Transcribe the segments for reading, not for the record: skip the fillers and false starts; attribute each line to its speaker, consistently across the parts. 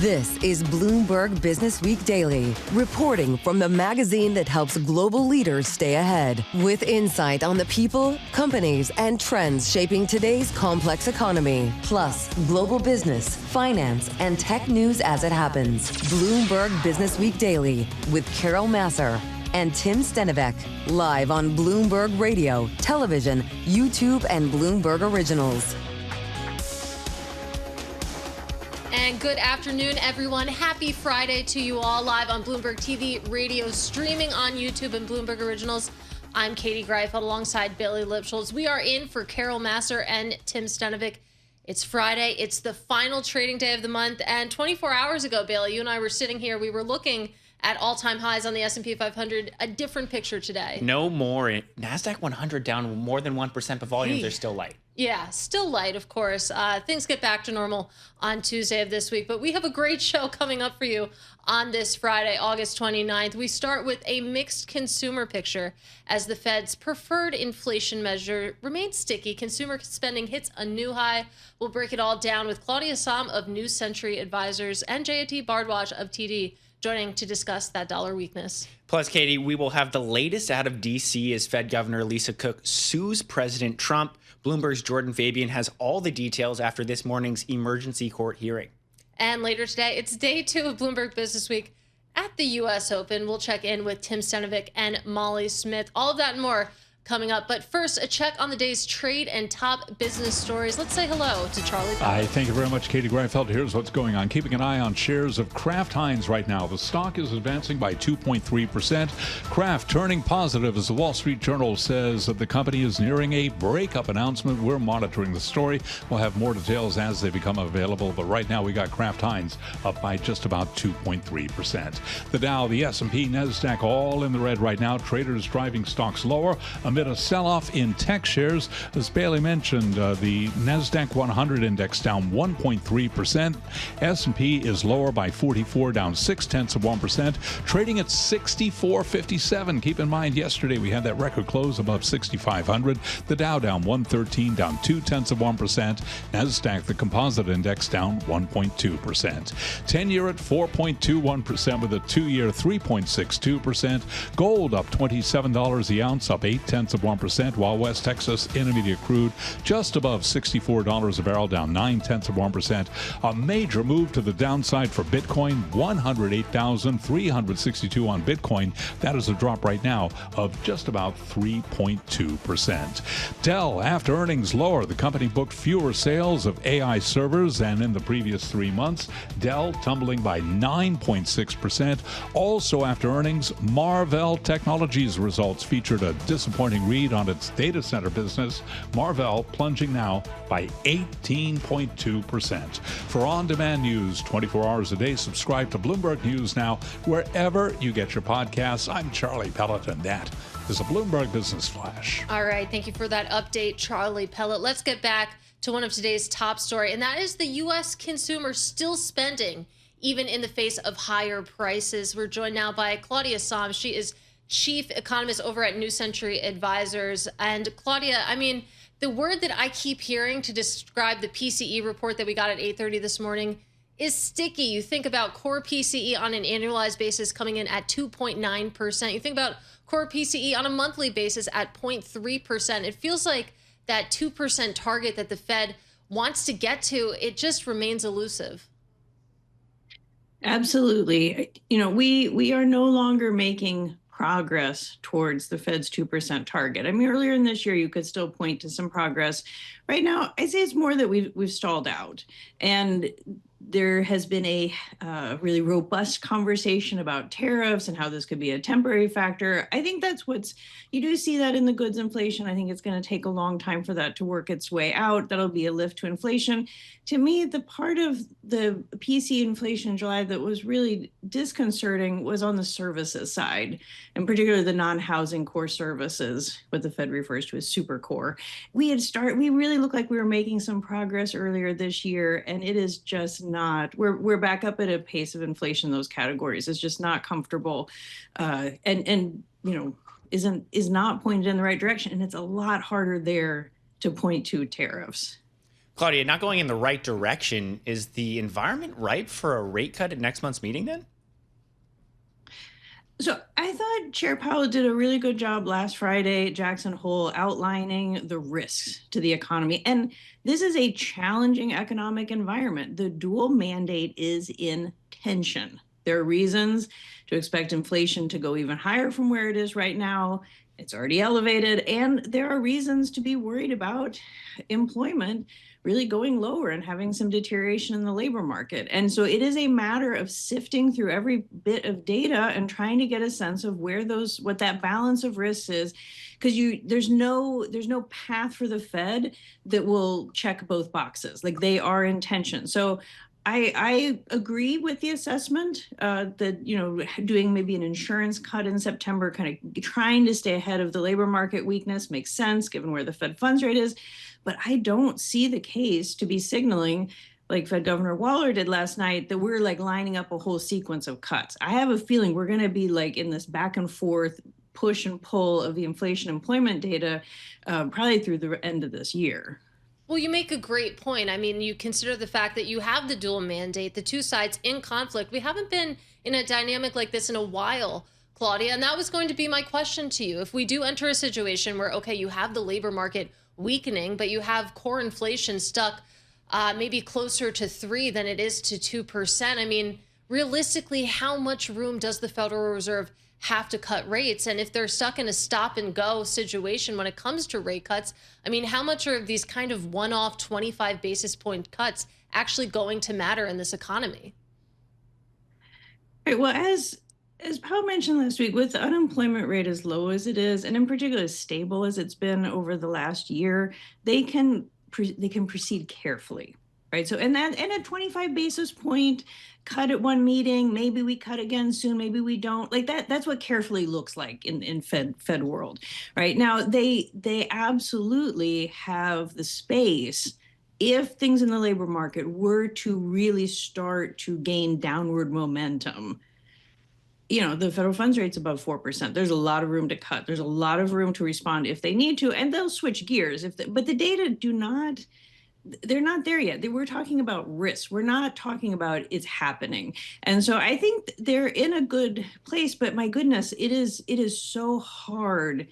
Speaker 1: This is Bloomberg Businessweek Daily, reporting from the magazine that helps global leaders stay ahead, with insight on the people, companies, and trends shaping today's complex economy, plus global business, finance, and tech news as it happens. Bloomberg Businessweek Daily with Carol Massar and Tim Stenovec, live on Bloomberg Radio, television, YouTube, and Bloomberg Originals.
Speaker 2: And good afternoon, everyone. Happy Friday to you all, live on Bloomberg TV, radio, streaming on YouTube and Bloomberg Originals. I'm Katie Greifeld alongside Bailey Lipschultz. We are in for Carol Massar and Tim Stenovec. It's Friday. It's the final trading day of the month. And 24 hours ago, Bailey, you and I were sitting here. We were looking at all-time highs on the S&P 500. A different picture today.
Speaker 3: No more. NASDAQ 100 down more than 1%, but volumes are still light.
Speaker 2: Yeah, still light, of course. Things get back to normal on Tuesday of this week, but we have a great show coming up for you on this Friday, August 29th. We start with a mixed consumer picture as the Fed's preferred inflation measure remains sticky. Consumer spending hits a new high. We'll break it all down with Claudia Sahm of New Century Advisors and Jayati Bharadwaj of TD joining to discuss that dollar weakness.
Speaker 3: Plus, Katie, we will have the latest out of D.C. as Fed Governor Lisa Cook sues President Trump. Bloomberg's Jordan Fabian has all the details after this morning's emergency court hearing.
Speaker 2: And later today, it's day 2 of Bloomberg Businessweek at the U.S. Open. We'll check in with Tim Stenovec and Molly Smith. All of that and more coming up. But first, a check on the day's trade and top business stories. Let's say hello to Charlie Pellet.
Speaker 4: Thank you very much, Katie Greifeld. Here's what's going on. Keeping an eye on shares of Kraft Heinz right now. The stock is advancing by 2.3%. Kraft turning positive as the Wall Street Journal says that the company is nearing a breakup announcement. We're monitoring the story. We'll have more details as they become available. But right now, we got Kraft Heinz up by just about 2.3%. The Dow, the S&P, NASDAQ all in the red right now. Traders driving stocks lower amid a sell-off in tech shares. As Bailey mentioned, the NASDAQ 100 index down 1.3%. S&P is lower by 44, down 0.6%, trading at 64.57. Keep in mind, yesterday we had that record close above 6,500. The Dow down 113, down 0.2%. NASDAQ, the composite index, down 1.2%. 10-year at 4.21% with a 2-year 3.62%. Gold up $27 the ounce, up 0.8%, while West Texas Intermediate crude just above $64 a barrel, down 0.9%. A major move to the downside for Bitcoin, 108,362 on Bitcoin. That is a drop right now of just about 3.2%. Dell, after earnings lower, the company booked fewer sales of AI servers than in the previous 3 months. Dell tumbling by 9.6%. Also after earnings, Marvell Technologies results featured a disappointing read on its data center business. Marvell plunging now by 18.2%. For on-demand news 24 hours a day, subscribe to Bloomberg News Now wherever you get your podcasts. I'm Charlie Pellet, and that is a Bloomberg Business Flash.
Speaker 2: All right, thank you for that update, Charlie Pellet. Let's get back to one of today's top story, and that is the U.S. consumer still spending even in the face of higher prices. We're joined now by Claudia Sahm. She is chief economist over at New Century Advisors. And Claudia, I mean, the word that I keep hearing to describe the PCE report that we got at 8:30 this morning is sticky. You think about core PCE on an annualized basis coming in at 2.9%. You think about core PCE on a monthly basis at 0.3%. It feels like that 2% target that the Fed wants to get to, it just remains elusive.
Speaker 5: Absolutely. You know, we are no longer making progress towards the Fed's 2% target. I mean, earlier in this year, you could still point to some progress. Right now, I say it's more that we've stalled out. And there has been a really robust conversation about tariffs and how this could be a temporary factor. I think you do see that in the goods inflation. I think it's going to take a long time for that to work its way out. That'll be a lift to inflation. To me, the part of the PC inflation in July that was really disconcerting was on the services side, and particularly the non-housing core services, what the Fed refers to as super core. We really looked like we were making some progress earlier this year, and it is just not. We're back up at a pace of inflation in those categories. It's just not comfortable, and you know, is not pointed in the right direction. And it's a lot harder there to point to tariffs.
Speaker 3: Claudia, not going in the right direction. Is the environment ripe for a rate cut at next month's meeting then?
Speaker 5: So I thought Chair Powell did a really good job last Friday at Jackson Hole outlining the risks to the economy. And this is a challenging economic environment. The dual mandate is in tension. There are reasons to expect inflation to go even higher from where it is right now. It's already elevated. And there are reasons to be worried about employment really going lower and having some deterioration in the labor market. And so it is a matter of sifting through every bit of data and trying to get a sense of what that balance of risks is, because there's no path for the Fed that will check both boxes. Like, they are in tension. So I agree with the assessment that, doing maybe an insurance cut in September, kind of trying to stay ahead of the labor market weakness makes sense given where the Fed funds rate is. But I don't see the case to be signaling, like Fed Governor Waller did last night, that we're like lining up a whole sequence of cuts. I have a feeling we're going to be like in this back and forth push and pull of the inflation employment data probably through the end of this year.
Speaker 2: Well, you make a great point. I mean, you consider the fact that you have the dual mandate, the two sides in conflict. We haven't been in a dynamic like this in a while, Claudia. And that was going to be my question to you. If we do enter a situation where, okay, you have the labor market weakening, but you have core inflation stuck maybe closer to 3 than it is to 2%. I mean, realistically, how much room does the Federal Reserve have to cut rates? And if they're stuck in a stop and go situation when it comes to rate cuts, I mean, how much are these kind of one-off 25 basis point cuts actually going to matter in this economy?
Speaker 5: Right. Well, as Powell mentioned last week, with the unemployment rate as low as it is, and in particular as stable as it's been over the last year, they can proceed carefully, right? So, and a 25 basis point cut at one meeting, maybe we cut again soon, maybe we don't. Like that's what carefully looks like in Fed world, right? Now they absolutely have the space. If things in the labor market were to really start to gain downward momentum, the federal funds rate's above 4%. There's a lot of room to cut. There's a lot of room to respond if they need to, and they'll switch gears. But the data they're not there yet. We're talking about risk. We're not talking about it's happening. And so I think they're in a good place, but my goodness, it is so hard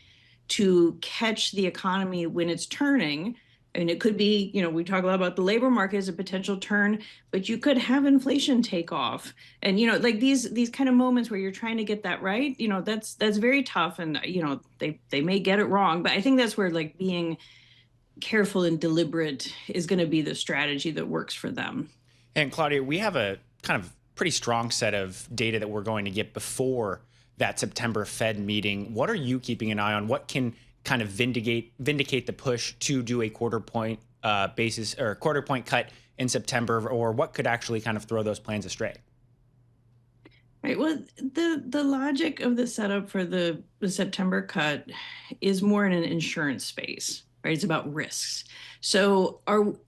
Speaker 5: to catch the economy when it's turning. I mean, it could be, we talk a lot about the labor market as a potential turn, but you could have inflation take off. And, like these kind of moments where you're trying to get that right, that's very tough. And, they may get it wrong, but I think that's where like being careful and deliberate is going to be the strategy that works for them.
Speaker 3: And Claudia, we have a kind of pretty strong set of data that we're going to get before that September Fed meeting. What are you keeping an eye on? What can kind of vindicate the push to do a quarter point cut in September, or what could actually kind of throw those plans astray?
Speaker 5: Right. Well, the logic of the setup for the September cut is more in an insurance space, right? It's about risks. So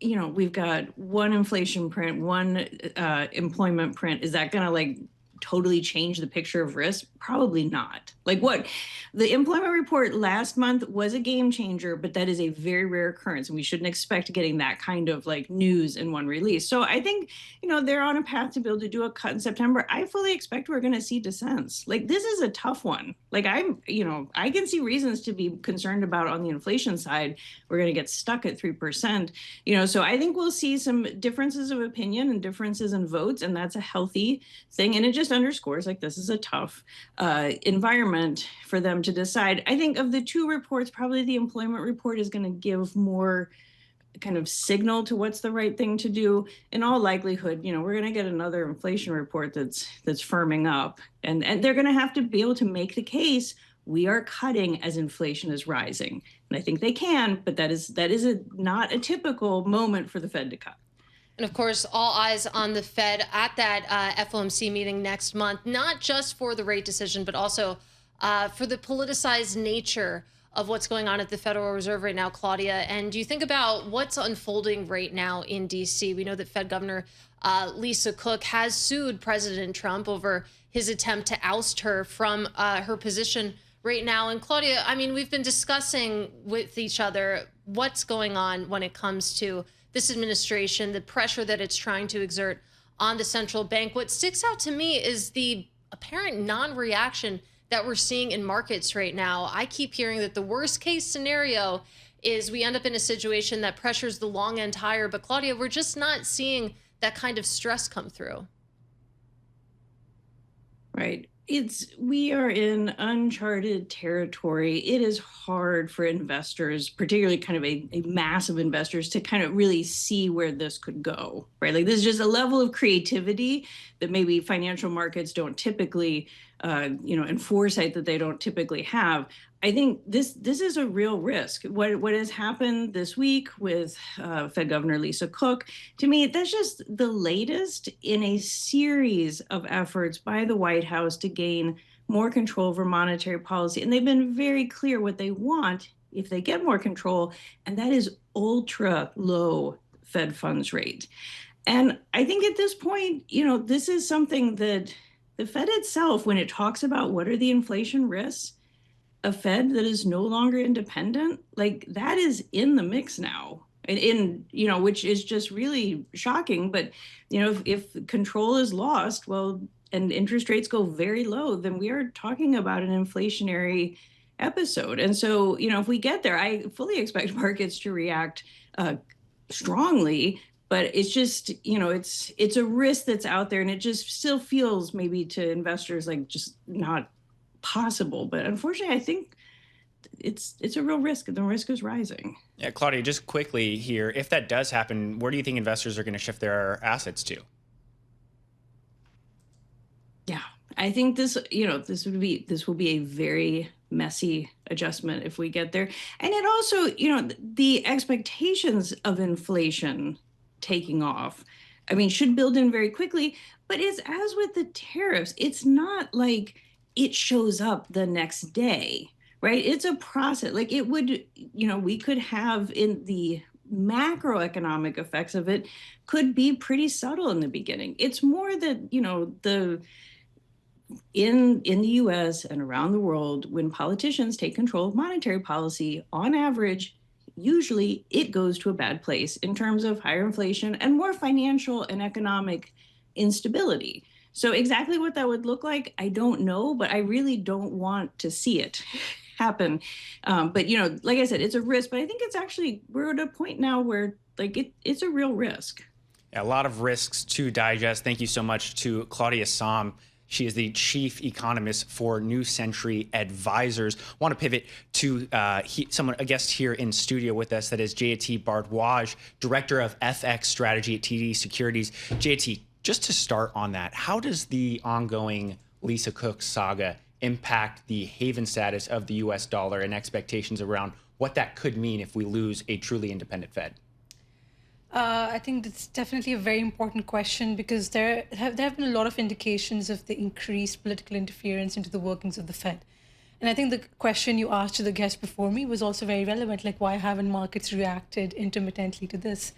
Speaker 5: we've got one inflation print, one employment print. Is that going to like totally change the picture of risk? Probably not. Like the employment report last month was a game changer, but that is a very rare occurrence. And we shouldn't expect getting that kind of like news in one release. So I think, they're on a path to be able to do a cut in September. I fully expect we're going to see dissents. Like this is a tough one. Like I can see reasons to be concerned about on the inflation side. We're going to get stuck at 3%, so I think we'll see some differences of opinion and differences in votes. And that's a healthy thing. And it just underscores like this is a tough environment for them to decide. I think of the two reports, probably the employment report is going to give more kind of signal to what's the right thing to do. In all likelihood, we're going to get another inflation report that's firming up, and they're going to have to be able to make the case we are cutting as inflation is rising. And I think they can, but that is not a typical moment for the Fed to cut.
Speaker 2: And of course, all eyes on the Fed at that FOMC meeting next month, not just for the rate decision, but also for the politicized nature of what's going on at the Federal Reserve right now, Claudia. And you think about what's unfolding right now in D.C. We know that Fed Governor Lisa Cook has sued President Trump over his attempt to oust her from her position right now. And Claudia, I mean, we've been discussing with each other what's going on when it comes to this administration, the pressure that it's trying to exert on the central bank. What sticks out to me is the apparent non-reaction that we're seeing in markets right now. I keep hearing that the worst case scenario is we end up in a situation that pressures the long end higher. But Claudia, we're just not seeing that kind of stress come through.
Speaker 5: Right. We are in uncharted territory. It is hard for investors, particularly kind of a massive investors, to kind of really see where this could go, right? Like, this is just a level of creativity that maybe financial markets don't typically, and foresight that they don't typically have. I think this is a real risk. What has happened this week with Fed Governor Lisa Cook, to me, that's just the latest in a series of efforts by the White House to gain more control over monetary policy. And they've been very clear what they want if they get more control, and that is ultra low Fed funds rate. And I think at this point, this is something that the Fed itself, when it talks about what are the inflation risks, a Fed that is no longer independent, like, that is in the mix now, and which is just really shocking. But, if control is lost, well, and interest rates go very low, then we are talking about an inflationary episode. And so, if we get there, I fully expect markets to react strongly. But it's just, it's a risk that's out there, and it just still feels maybe to investors like just not possible. But unfortunately, I think it's a real risk, and the risk is rising.
Speaker 3: Yeah, Claudia, just quickly here, if that does happen, where do you think investors are going to shift their assets to?
Speaker 5: Yeah, I think this will be a very messy adjustment if we get there. And it also, the expectations of inflation taking off, should build in very quickly. But it's, as with the tariffs, it's not like it shows up the next day, right? It's a process. Like, it would, we could have, in the macroeconomic effects of it could be pretty subtle in the beginning. It's more that, in the US and around the world, when politicians take control of monetary policy, on average, usually it goes to a bad place in terms of higher inflation and more financial and economic instability. So exactly what that would look like, I don't know, but I really don't want to see it happen. But, like I said, it's a risk, but I think it's actually, we're at a point now where, like, it's a real risk.
Speaker 3: Yeah, a lot of risks to digest. Thank you so much to Claudia Sahm. She is the chief economist for New Century Advisors. Want to pivot to a guest here in studio with us. That is Jayati Bharadwaj, director of FX strategy at TD Securities. Jayati, just to start on that, how does the ongoing Lisa Cook saga impact the haven status of the U.S. dollar and expectations around what that could mean if we lose a truly independent Fed?
Speaker 6: I think that's definitely a very important question, because there have been a lot of indications of the increased political interference into the workings of the Fed. And I think the question you asked to the guest before me was also very relevant, like, why haven't markets reacted intermittently to this?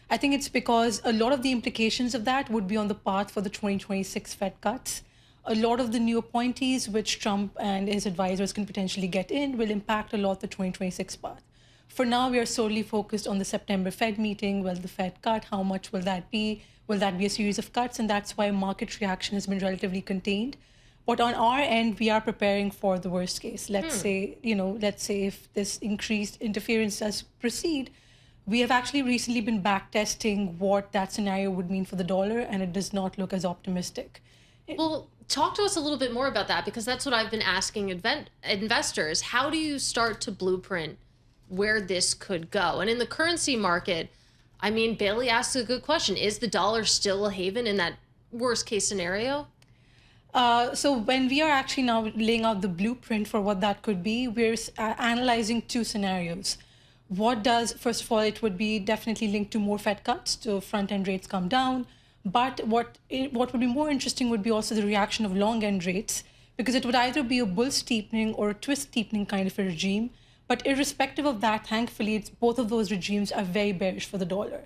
Speaker 6: I think it's because a lot of the implications of that would be on the path for the 2026 Fed cuts. A lot of the new appointees, which Trump and his advisors can potentially get in, will impact a lot the 2026 path. For now, we are solely focused on the September Fed meeting. Will the Fed cut? How much will that be? Will that be a series of cuts? And that's why market reaction has been relatively contained. But on our end, we are preparing for the worst case. Let's say if this increased interference does proceed, we have actually recently been backtesting what that scenario would mean for the dollar, and it does not look as optimistic.
Speaker 2: Well, talk to us a little bit more about that, because that's what I've been asking investors. How do you start to blueprint where this could go? And in the currency market, Bailey asks a good question. Is the dollar still a haven in that worst case scenario?
Speaker 6: So when we are actually now laying out the blueprint for what that could be, we're analyzing two scenarios. First of all, it would be definitely linked to more Fed cuts, so front-end rates come down. But what would be more interesting would be also the reaction of long-end rates, because it would either be a bull steepening or a twist steepening kind of a regime. But irrespective of that, thankfully, both of those regimes are very bearish for the dollar.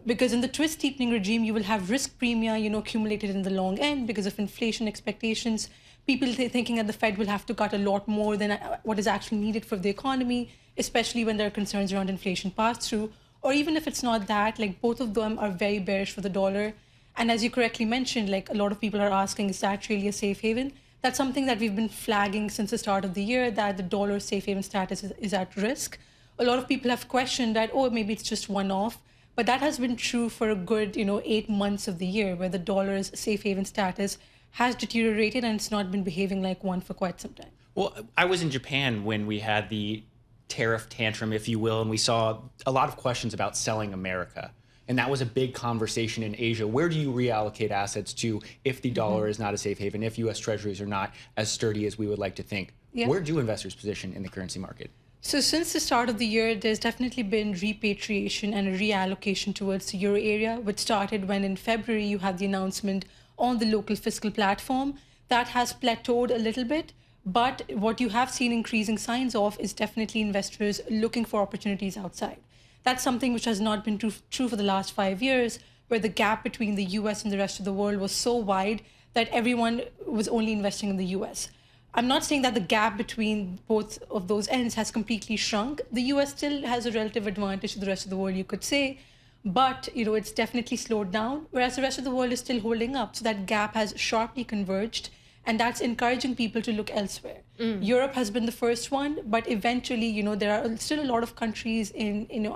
Speaker 6: Because in the twist steepening regime, you will have risk premia, accumulated in the long end because of inflation expectations. People thinking that the Fed will have to cut a lot more than what is actually needed for the economy, especially when there are concerns around inflation pass-through. or even if it's not that, like both of them are very bearish for the dollar. And as you correctly mentioned, like a lot of people are asking, is that really a safe haven? That's something that we've been flagging since the start of the year, that the dollar safe haven status is at risk. A lot of people have questioned that, oh, maybe it's just one-off. But that has been true for a good, 8 months of the year, where the dollar's safe haven status has deteriorated and it's not been behaving like one for quite some time.
Speaker 3: Well, I was in Japan when we had the tariff tantrum, if you will, and we saw a lot of questions about selling America. And that was a big conversation in Asia. Where do you reallocate assets to if the dollar is not a safe haven, if U.S. Treasuries are not as sturdy as we would like to think? Yeah. Where do investors position in the currency market?
Speaker 6: So since the start of the year, there's definitely been repatriation and a reallocation towards the euro area, which started when in February you had the announcement on the local fiscal platform. That has plateaued a little bit. But what you have seen increasing signs of is definitely investors looking for opportunities outside. That's something which has not been true for the last 5 years, where the gap between the US and the rest of the world was so wide that everyone was only investing in the US. I'm not saying that the gap between both of those ends has completely shrunk. The US still has a relative advantage to the rest of the world, you could say, but it's definitely slowed down, whereas the rest of the world is still holding up. So that gap has sharply converged. And that's encouraging people to look elsewhere. Europe has been the first one, but eventually, there are still a lot of countries in,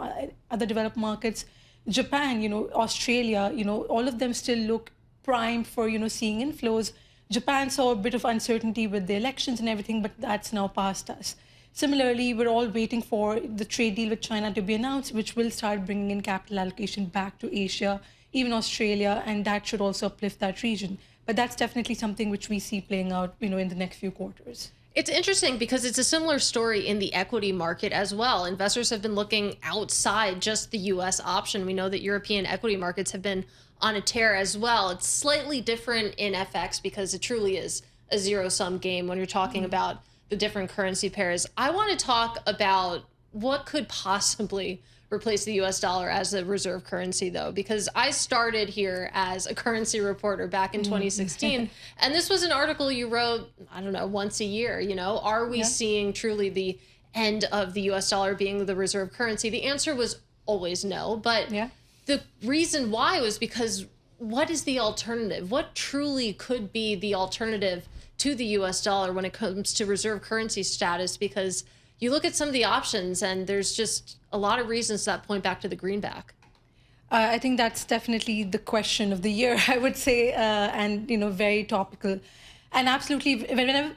Speaker 6: other developed markets, Japan, Australia, all of them still look primed for, seeing inflows. Japan saw a bit of uncertainty with the elections and everything, but that's now past us. Similarly, we're all waiting for the trade deal with China to be announced, which will start bringing in capital allocation back to Asia, even Australia, and that should also uplift that region. But that's definitely something which we see playing out, in the next few quarters.
Speaker 2: It's interesting because it's a similar story in the equity market as well. Investors have been looking outside just the U.S. option. We know that European equity markets have been on a tear as well. It's slightly different in FX because it truly is a zero-sum game when you're talking about the different currency pairs. I want to talk about what could possibly replace the US dollar as a reserve currency, though, because I started here as a currency reporter back in 2016. And this was an article you wrote, I don't know, once a year. Are we seeing truly the end of the US dollar being the reserve currency? The answer was always no. But the reason why was because what is the alternative? What truly could be the alternative to the US dollar when it comes to reserve currency status? Because you look at some of the options and there's just a lot of reasons that point back to the greenback.
Speaker 6: I think that's definitely the question of the year, I would say, and, very topical. And absolutely,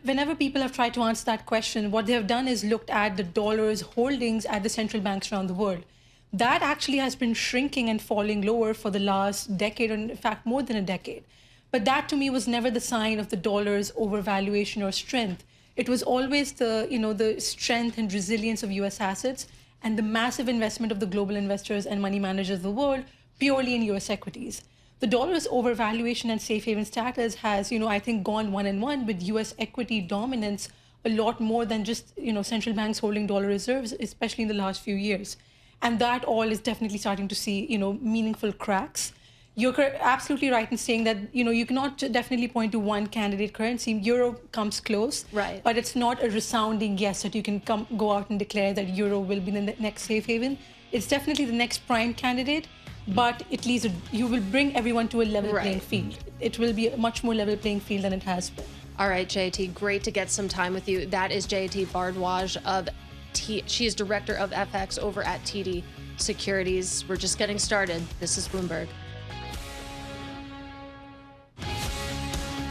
Speaker 6: whenever people have tried to answer that question, what they have done is looked at the dollar's holdings at the central banks around the world. That actually has been shrinking and falling lower for the last decade, or in fact, more than a decade. But that to me was never the sign of the dollar's overvaluation or strength. It was always the strength and resilience of US assets and the massive investment of the global investors and money managers of the world purely in US equities. The dollar's overvaluation and safe haven status has, I think, gone one-on-one with US equity dominance a lot more than just, central banks holding dollar reserves, especially in the last few years. And that all is definitely starting to see, meaningful cracks. You're absolutely right in saying that, you cannot definitely point to one candidate currency. Euro comes close,
Speaker 2: right?
Speaker 6: But it's not a resounding yes that you can go out and declare that euro will be the next safe haven. It's definitely the next prime candidate, but at least you will bring everyone to a level playing field. It will be a much more level playing field than it has been.
Speaker 2: All right, Jayati, great to get some time with you. That is Jayati Bharadwaj she is director of FX over at TD Securities. We're just getting started. This is Bloomberg.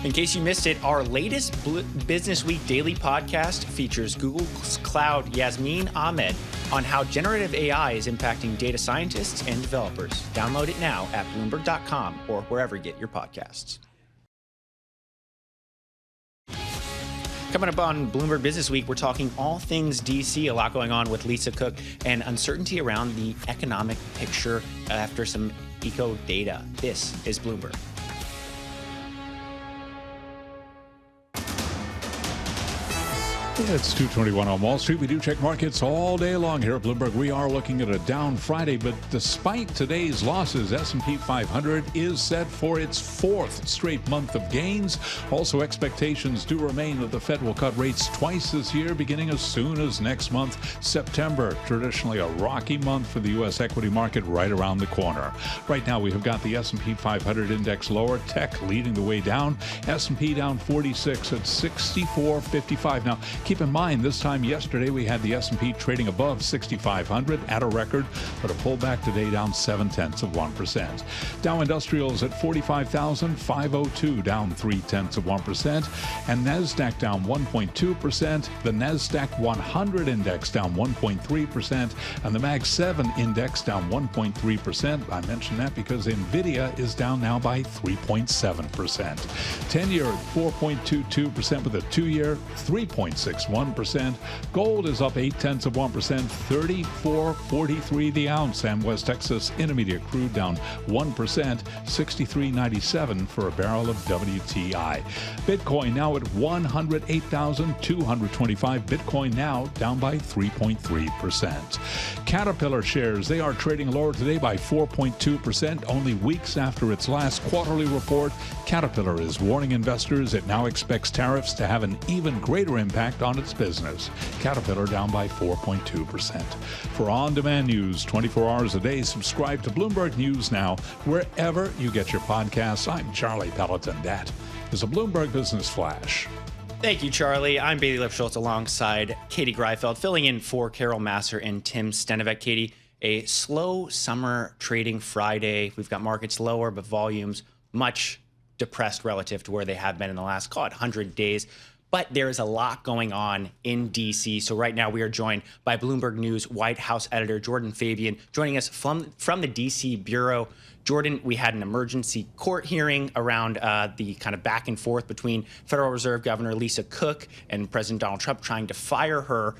Speaker 3: In case you missed it, our latest Businessweek Daily podcast features Google's Cloud Yasmin Ahmed on how generative AI is impacting data scientists and developers. Download it now at Bloomberg.com or wherever you get your podcasts. Coming up on Bloomberg Businessweek, we're talking all things DC, a lot going on with Lisa Cook, and uncertainty around the economic picture after some eco data. This is Bloomberg.
Speaker 4: It's 2:21 on Wall Street. We do check markets all day long here at Bloomberg. We are looking at a down Friday, but despite today's losses, S&P 500 is set for its fourth straight month of gains. Also, expectations do remain that the Fed will cut rates twice this year, beginning as soon as next month, September. Traditionally a rocky month for the U.S. equity market right around the corner. Right now, we have got the S&P 500 index lower, tech leading the way down. S&P down 46 at 64.55. Now, keep in mind, this time yesterday we had the S&P trading above 6,500 at a record, but a pullback today down 0.7%. Dow Industrials at 45,502, down 0.3%, and NASDAQ down 1.2%. The NASDAQ 100 index down 1.3%, and the Mag 7 index down 1.3%. I mention that because Nvidia is down now by 3.7%. 10-year at 4.22%, with a 2-year 3.61%. Gold is up 0.8%, 34.43 the ounce. And West Texas Intermediate crude down 1%, 63.97 for a barrel of WTI. Bitcoin now at 108,225. Bitcoin now down by 3.3%. Caterpillar shares, they are trading lower today by 4.2%, only weeks after its last quarterly report. Caterpillar is warning investors it now expects tariffs to have an even greater impact on its business. Caterpillar down by 4.2%. For on-demand news 24 hours a day, subscribe to Bloomberg News Now wherever you get your podcasts. I'm Charlie Pelleton. That is a Bloomberg Business Flash.
Speaker 3: Thank you, Charlie. I'm Bailey Lipschultz alongside Katie Greifeld, filling in for Carol Masser and Tim Stenovec. Katie, a slow summer trading Friday. We've got markets lower, but volumes much depressed relative to where they have been in the last, call it, 100 days. But there is a lot going on in D.C. So right now we are joined by Bloomberg News White House editor Jordan Fabian, joining us from the D.C. Bureau. Jordan, we had an emergency court hearing around the kind of back and forth between Federal Reserve Governor Lisa Cook and President Donald Trump trying to fire her.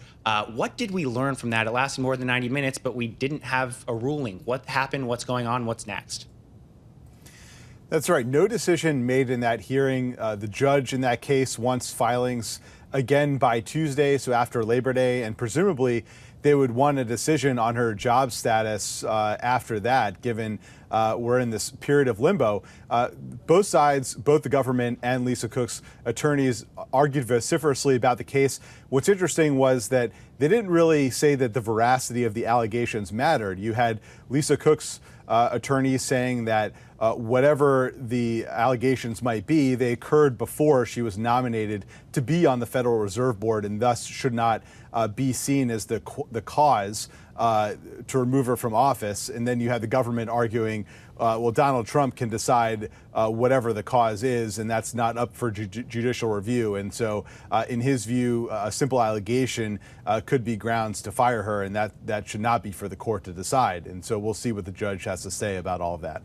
Speaker 3: What did we learn from that? It lasted more than 90 minutes, but we didn't have a ruling. What happened? What's going on? What's next?
Speaker 7: That's right. No decision made in that hearing. The judge in that case wants filings again by Tuesday, so after Labor Day, and presumably they would want a decision on her job status after that, given we're in this period of limbo. Both sides, both the government and Lisa Cook's attorneys, argued vociferously about the case. What's interesting was that they didn't really say that the veracity of the allegations mattered. You had Lisa Cook's attorneys saying that whatever the allegations might be, they occurred before she was nominated to be on the Federal Reserve Board, and thus should not be seen as the cause to remove her from office. And then you had the government arguing, well, Donald Trump can decide whatever the cause is, and that's not up for judicial review. And so in his view, a simple allegation could be grounds to fire her, and that should not be for the court to decide. And so we'll see what the judge has to say about all of that.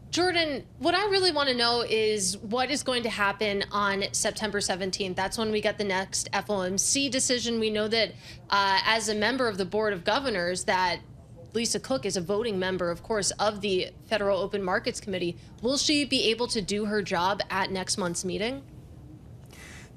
Speaker 2: Jordan, what I really want to know is what is going to happen on September 17th. That's when we get the next FOMC decision. We know that as a member of the Board of Governors, that Lisa Cook is a voting member, of course, of the Federal Open Markets Committee. Will she be able to do her job at next month's meeting?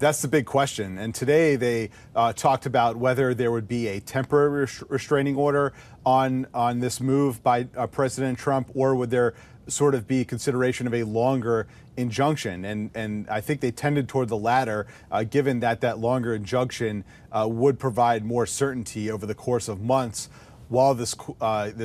Speaker 7: That's the big question. And today they talked about whether there would be a temporary restraining order on this move by President Trump, or would there sort of be consideration of a longer injunction. And I think they tended toward the latter, given that longer injunction would provide more certainty over the course of months while this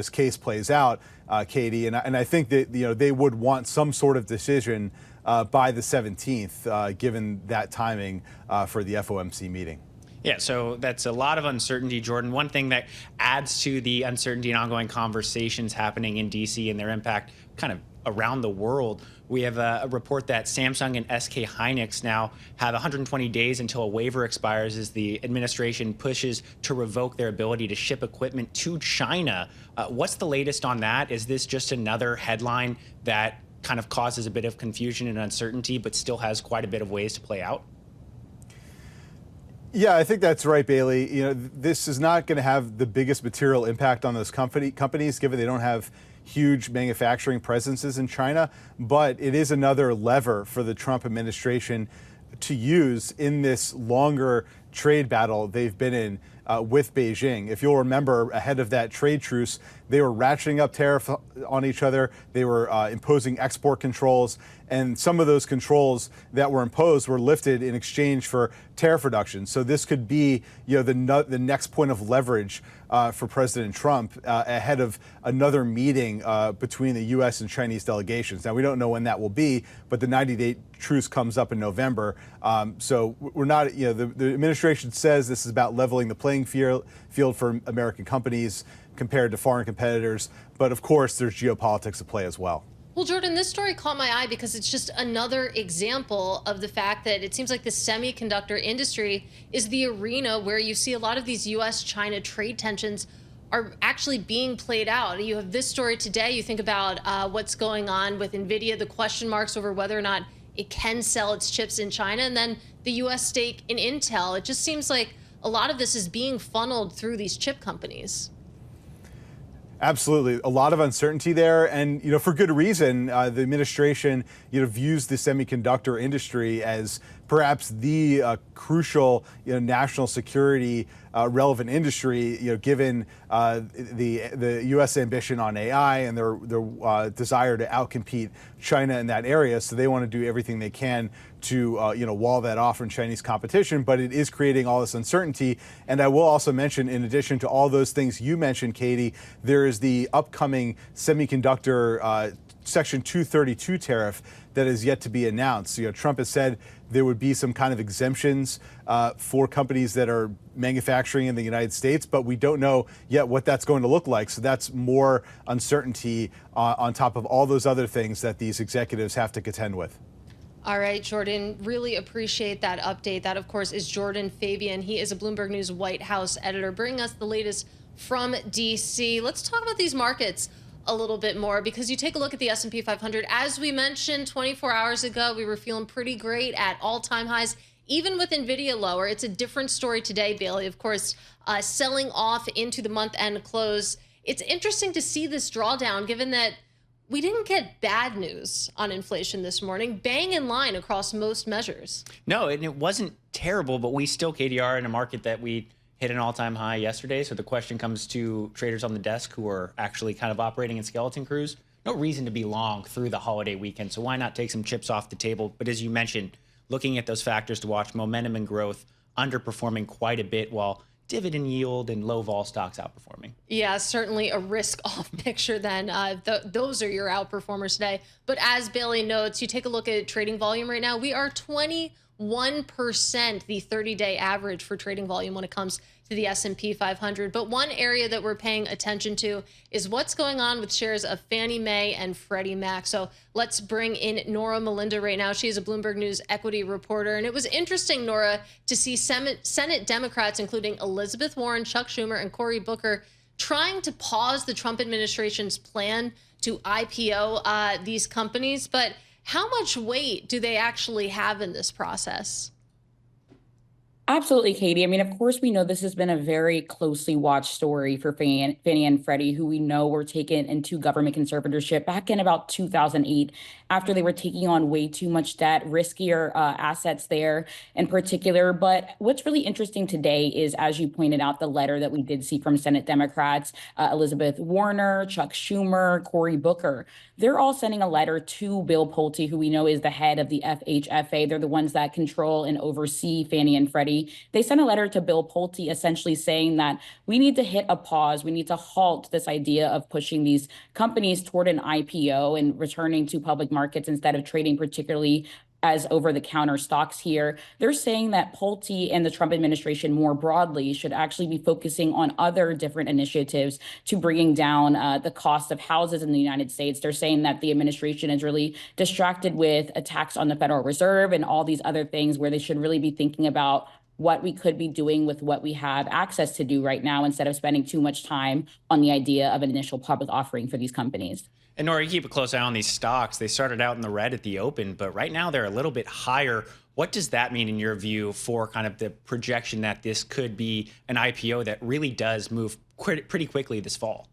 Speaker 7: case plays out, Katie. And I think that they would want some sort of decision by the 17th, given that timing for the FOMC meeting.
Speaker 3: Yeah, so that's a lot of uncertainty, Jordan. One thing that adds to the uncertainty and ongoing conversations happening in D.C. and their impact kind of around the world, we have a report that Samsung and SK Hynix now have 120 days until a waiver expires as the administration pushes to revoke their ability to ship equipment to China. What's the latest on that? Is this just another headline that kind of causes a bit of confusion and uncertainty, but still has quite a bit of ways to play out?
Speaker 7: Yeah, I think that's right, Bailey. This is not going to have the biggest material impact on those companies, given they don't have huge manufacturing presences in China. But it is another lever for the Trump administration to use in this longer trade battle they've been in with Beijing. If you'll remember, ahead of that trade truce, they were ratcheting up tariffs on each other. They were imposing export controls, and some of those controls that were imposed were lifted in exchange for tariff reductions. So this could be, the next point of leverage for President Trump ahead of another meeting between the U.S. and Chinese delegations. Now, we don't know when that will be, but the 90-day truce comes up in November. So we're not, the administration says this is about leveling the playing field for American companies compared to foreign competitors. But of course, there's geopolitics at play as well.
Speaker 2: Well, Jordan, this story caught my eye because it's just another example of the fact that it seems like the semiconductor industry is the arena where you see a lot of these U.S.-China trade tensions are actually being played out. You have this story today. You think about what's going on with NVIDIA, the question marks over whether or not it can sell its chips in China, and then the U.S. stake in Intel. It just seems like a lot of this is being funneled through these chip companies.
Speaker 7: Absolutely. A lot of uncertainty there. And, for good reason, the administration, views the semiconductor industry as perhaps the crucial, national security relevant industry, given the U.S. ambition on AI and their desire to outcompete China in that area. So they want to do everything they can to, wall that off from Chinese competition. But it is creating all this uncertainty. And I will also mention, in addition to all those things you mentioned, Katie, there is the upcoming semiconductor Section 232 tariff that is yet to be announced. Trump has said there would be some kind of exemptions for companies that are manufacturing in the United States, but we don't know yet what that's going to look like. So that's more uncertainty on top of all those other things that these executives have to contend with.
Speaker 2: All right, Jordan, really appreciate that update. That, of course, is Jordan Fabian. He is a Bloomberg News White House editor, bringing us the latest from D.C. Let's talk about these markets a little bit more, because you take a look at the S&P 500. As we mentioned 24 hours ago, we were feeling pretty great at all-time highs, even with NVIDIA lower. It's a different story today, Bailey. Of course, selling off into the month-end close. It's interesting to see this drawdown, given that we didn't get bad news on inflation this morning, bang in line across most measures.
Speaker 3: No, and it wasn't terrible, but we still, KDR, in a market that we hit an all-time high yesterday. So the question comes to traders on the desk who are actually kind of operating in skeleton crews. No reason to be long through the holiday weekend. So why not take some chips off the table? But as you mentioned, looking at those factors to watch, momentum and growth underperforming quite a bit, while dividend yield and low vol stocks outperforming.
Speaker 2: Yeah, certainly a risk-off picture then. Those are your outperformers today. But as Bailey notes, you take a look at trading volume right now. We are 21%, the 30-day average for trading volume when it comes to the S&P 500. But one area that we're paying attention to is what's going on with shares of Fannie Mae and Freddie Mac. So let's bring in Norah Mulinda right now. She's a Bloomberg News equity reporter. And it was interesting, Norah, to see Senate Democrats, including Elizabeth Warren, Chuck Schumer, and Cory Booker, trying to pause the Trump administration's plan to IPO these companies. But how much weight do they actually have in this process?
Speaker 8: Absolutely, Katie. I mean, of course, we know this has been a very closely watched story for Fannie and Freddie, who we know were taken into government conservatorship back in about 2008 after they were taking on way too much debt, riskier assets there in particular. But what's really interesting today is, as you pointed out, the letter that we did see from Senate Democrats, Elizabeth Warren, Chuck Schumer, Cory Booker. They're all sending a letter to Bill Pulte, who we know is the head of the FHFA. They're the ones that control and oversee Fannie and Freddie. They sent a letter to Bill Pulte essentially saying that we need to hit a pause. We need to halt this idea of pushing these companies toward an IPO and returning to public markets instead of trading particularly as over-the-counter stocks here. They're saying that Pulte and the Trump administration more broadly should actually be focusing on other different initiatives to bringing down the cost of houses in the United States. They're saying that the administration is really distracted with attacks on the Federal Reserve and all these other things, where they should really be thinking about what we could be doing with what we have access to do right now, instead of spending too much time on the idea of an initial public offering for these companies.
Speaker 3: And Norah, you keep a close eye on these stocks. They started out in the red at the open, but right now they're a little bit higher. What does that mean in your view for kind of the projection that this could be an IPO that really does move pretty quickly this fall?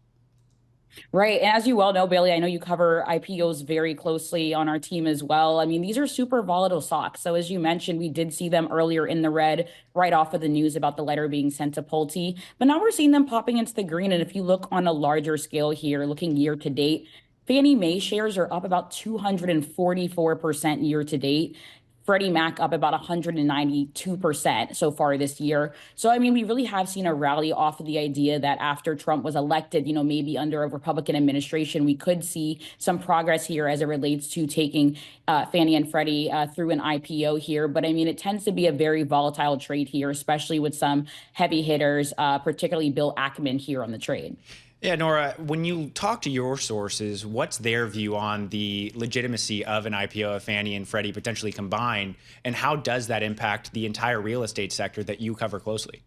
Speaker 8: Right. And as you well know, Bailey, I know you cover IPOs very closely on our team as well. I mean, these are super volatile stocks. So as you mentioned, we did see them earlier in the red right off of the news about the letter being sent to Pulte. But now we're seeing them popping into the green. And if you look on a larger scale here, looking year to date, Fannie Mae shares are up about 244% year to date. Freddie Mac up about 192% so far this year. So, I mean, we really have seen a rally off of the idea that after Trump was elected, maybe under a Republican administration, we could see some progress here as it relates to taking Fannie and Freddie through an IPO here. But I mean, it tends to be a very volatile trade here, especially with some heavy hitters, particularly Bill Ackman here on the trade.
Speaker 3: Yeah, Norah, when you talk to your sources, what's their view on the legitimacy of an IPO of Fannie and Freddie potentially combined, and how does that impact the entire real estate sector that you cover closely?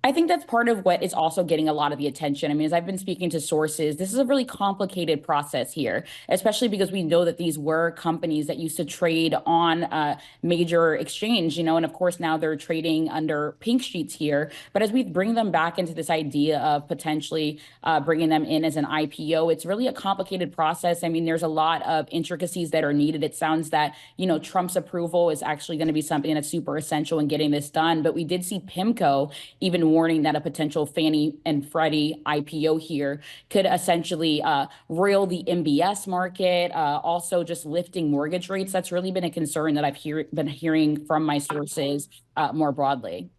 Speaker 8: I think that's part of what is also getting a lot of the attention. I mean, as I've been speaking to sources, this is a really complicated process here, especially because we know that these were companies that used to trade on a major exchange, and of course now they're trading under pink sheets here. But as we bring them back into this idea of potentially bringing them in as an IPO, it's really a complicated process. I mean, there's a lot of intricacies that are needed. It sounds that, Trump's approval is actually going to be something that's super essential in getting this done. But we did see PIMCO even warning that a potential Fannie and Freddie IPO here could essentially roil the MBS market, also just lifting mortgage rates. That's really been a concern that I've been hearing from my sources more broadly.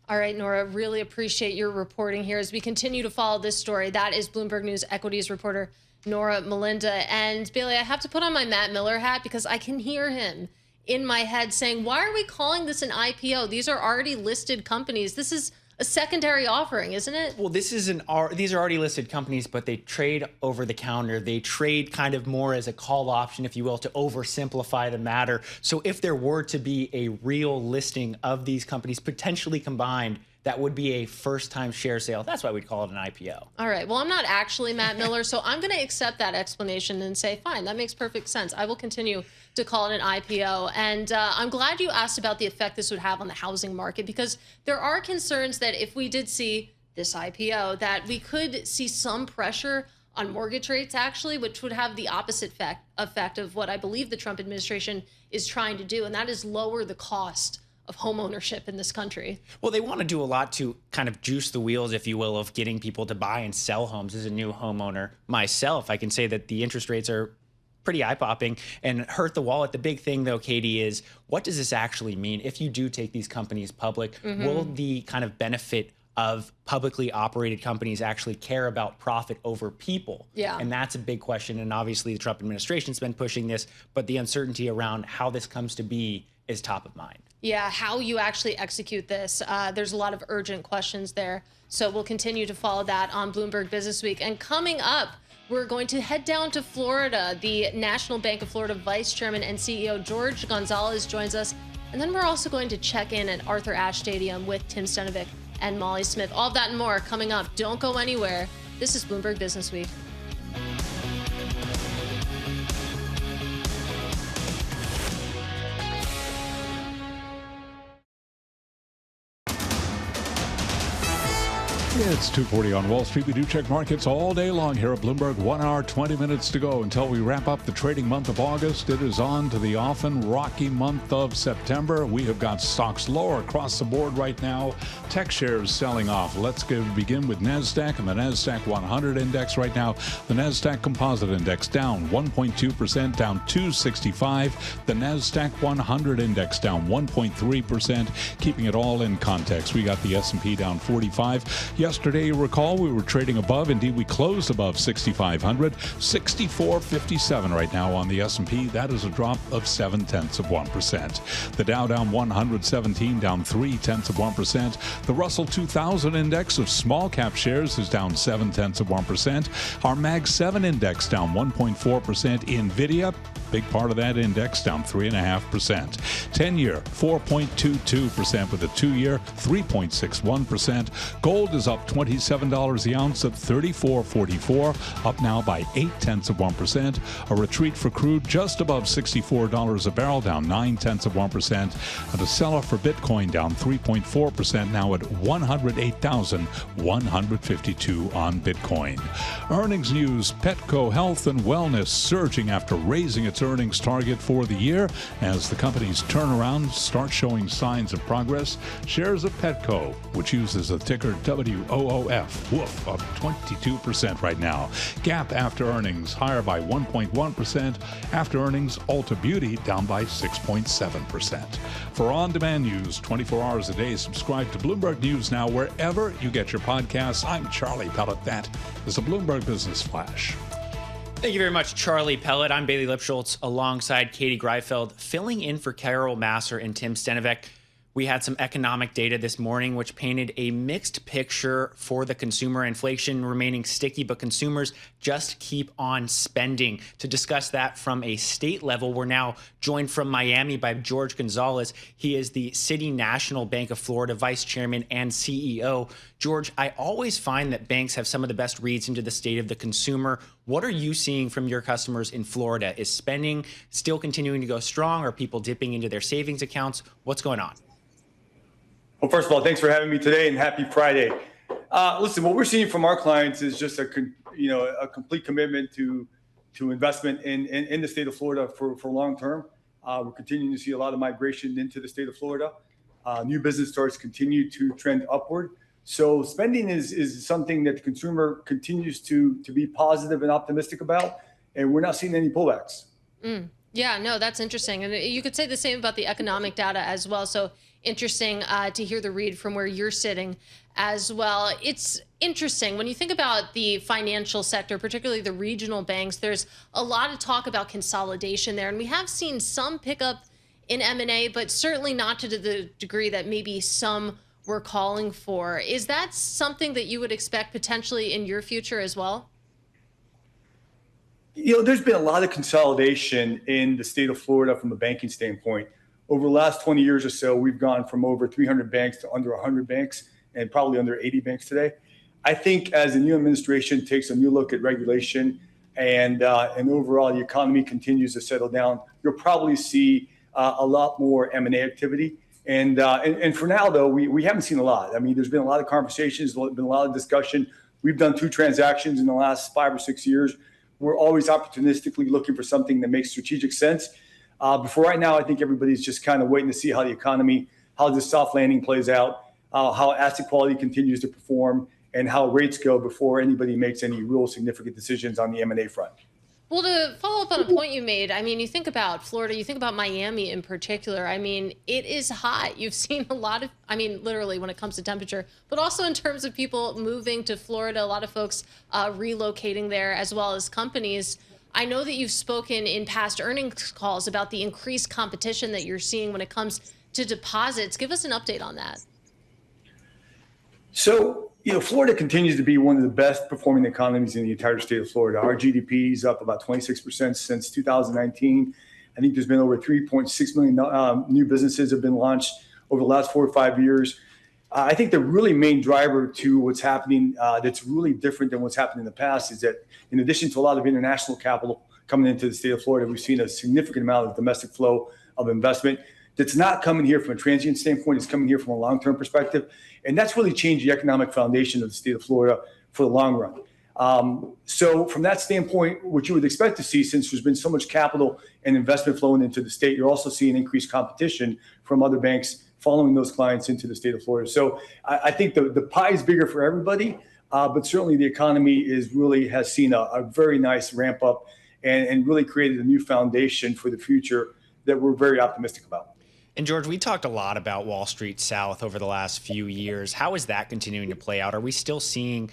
Speaker 2: All right, Norah, really appreciate your reporting here as we continue to follow this story. That is Bloomberg News equities reporter Norah Mulinda. And Bailey, I have to put on my Matt Miller hat because I can hear him in my head saying, why are we calling this an IPO? These are already listed companies. This is a secondary offering, isn't it?
Speaker 3: Well, these are already listed companies, but they trade over the counter. They trade kind of more as a call option, if you will, to oversimplify the matter. So if there were to be a real listing of these companies potentially combined, that would be a first-time share sale. That's why we'd call it an IPO.
Speaker 2: All right. Well, I'm not actually Matt Miller, so I'm going to accept that explanation and say, fine, that makes perfect sense. I will continue to call it an IPO. And I'm glad you asked about the effect this would have on the housing market, because there are concerns that if we did see this IPO, that we could see some pressure on mortgage rates, actually, which would have the opposite effect of what I believe the Trump administration is trying to do, and that is lower the cost of home ownership in this country.
Speaker 3: Well, they want to do a lot to kind of juice the wheels, if you will, of getting people to buy and sell homes. As a new homeowner myself, I can say that the interest rates are pretty eye-popping and hurt the wallet. The big thing, though, Katie, is what does this actually mean? If you do take these companies public, will the kind of benefit of publicly operated companies actually care about profit over people?
Speaker 2: Yeah.
Speaker 3: And that's a big question. And obviously the Trump administration's been pushing this, but the uncertainty around how this comes to be is top of mind.
Speaker 2: Yeah, how you actually execute this. There's a lot of urgent questions there. So we'll continue to follow that on Bloomberg Businessweek. And coming up, we're going to head down to Florida. The National Bank of Florida Vice Chairman and CEO Jorge Gonzalez joins us. And then we're also going to check in at Arthur Ashe Stadium with Tim Stenovec and Molly Smith. All of that and more coming up. Don't go anywhere. This is Bloomberg Businessweek.
Speaker 4: It's 2:40 on Wall Street. We do check markets all day long here at Bloomberg. 1 hour, 20 minutes to go until we wrap up the trading month of August. It is on to the often rocky month of September. We have got stocks lower across the board right now. Tech shares selling off. Let's begin with NASDAQ and the NASDAQ 100 index right now. The NASDAQ Composite Index down 1.2%, down 265. The NASDAQ 100 index down 1.3%, keeping it all in context. We got the S&P down 45. Yesterday, you recall, we were trading above. Indeed, we closed above 6,500. 64.57 right now on the S&P. That is a drop of 0.7%. The Dow down 117, down 0.3%. The Russell 2000 index of small cap shares is down 0.7%. Our Mag 7 index down 1.4%. Nvidia big part of that index, down 3.5%. 10-year, 4.22%, with a 2-year, 3.61%. Gold is up $27 the ounce at $34.44, up now by 0.8%. A retreat for crude just above $64 a barrel, down 0.9%. And a sell-off for Bitcoin down 3.4%, now at 108,152 on Bitcoin. Earnings news: Petco Health and Wellness surging after raising its earnings target for the year as the company's turnaround starts showing signs of progress. Shares of Petco, which uses the ticker WOOF, woof, up 22% right now. Gap after earnings higher by 1.1%. After earnings, Ulta Beauty down by 6.7%. For on-demand news 24 hours a day, subscribe to Bloomberg News Now wherever you get your podcasts. I'm Charlie Pellet. That is a Bloomberg Business Flash.
Speaker 3: Thank you very much, Charlie Pellet. I'm Bailey Lipschultz alongside Katie Greifeld, filling in for Carol Masser and Tim Stenovec. We had some economic data this morning, which painted a mixed picture for the consumer. Inflation remaining sticky, but consumers just keep on spending. To discuss that from a state level, we're now joined from Miami by Jorge Gonzalez. He is the City National Bank of Florida Vice Chairman and CEO. Jorge, I always find that banks have some of the best reads into the state of the consumer. What are you seeing from your customers in Florida? Is spending still continuing to go strong? Are people dipping into their savings accounts? What's going on?
Speaker 9: Well, first of all, thanks for having me today, and happy Friday. Listen, what we're seeing from our clients is just a complete commitment to investment in the state of Florida for long term. We're continuing to see a lot of migration into the state of Florida. New business starts continue to trend upward. So spending is something that the consumer continues to be positive and optimistic about, and we're not seeing any pullbacks.
Speaker 2: Yeah, no, that's interesting. And you could say the same about the economic data as well. So interesting to hear the read from where you're sitting as well. It's interesting when you think about the financial sector, particularly the regional banks. There's a lot of talk about consolidation there, and we have seen some pickup in M&A, but certainly not to the degree that maybe some were calling for. Is that something that you would expect potentially in your future as well?
Speaker 9: There's been a lot of consolidation in the state of Florida from a banking standpoint. Over the last 20 years or so, we've gone from over 300 banks to under 100 banks and probably under 80 banks today. I think as the new administration takes a new look at regulation and overall the economy continues to settle down, you'll probably see a lot more M&A activity. And for now, though, we haven't seen a lot. I mean, there's been a lot of conversations, there's been a lot of discussion. We've done 2 transactions in the last 5 or 6 years. We're always opportunistically looking for something that makes strategic sense. But for right now, I think everybody's just kind of waiting to see how the economy, how this soft landing plays out, how asset quality continues to perform, and how rates go before anybody makes any real significant decisions on the M&A front.
Speaker 2: Well, to follow up on a point you made, I mean, you think about Florida, you think about Miami in particular. I mean, it is hot. You've seen a lot of, I mean, literally when it comes to temperature, but also in terms of people moving to Florida, a lot of folks relocating there, as well as companies. I know that you've spoken in past earnings calls about the increased competition that you're seeing when it comes to deposits. Give us an update on that.
Speaker 9: So, Florida continues to be one of the best performing economies in the entire state of Florida. Our GDP is up about 26% since 2019. I think there's been over 3.6 million new businesses have been launched over the last 4 or 5 years. I think the really main driver to what's happening that's really different than what's happened in the past is that in addition to a lot of international capital coming into the state of Florida, we've seen a significant amount of domestic flow of investment that's not coming here from a transient standpoint. It's coming here from a long-term perspective. And that's really changed the economic foundation of the state of Florida for the long run. So from that standpoint, what you would expect to see, since there's been so much capital and investment flowing into the state, you're also seeing increased competition from other banks following those clients into the state of Florida. So I think the pie is bigger for everybody, but certainly the economy has seen a very nice ramp up and really created a new foundation for the future that we're very optimistic about.
Speaker 3: And Jorge, we talked a lot about Wall Street South over the last few years. How is that continuing to play out? Are we still seeing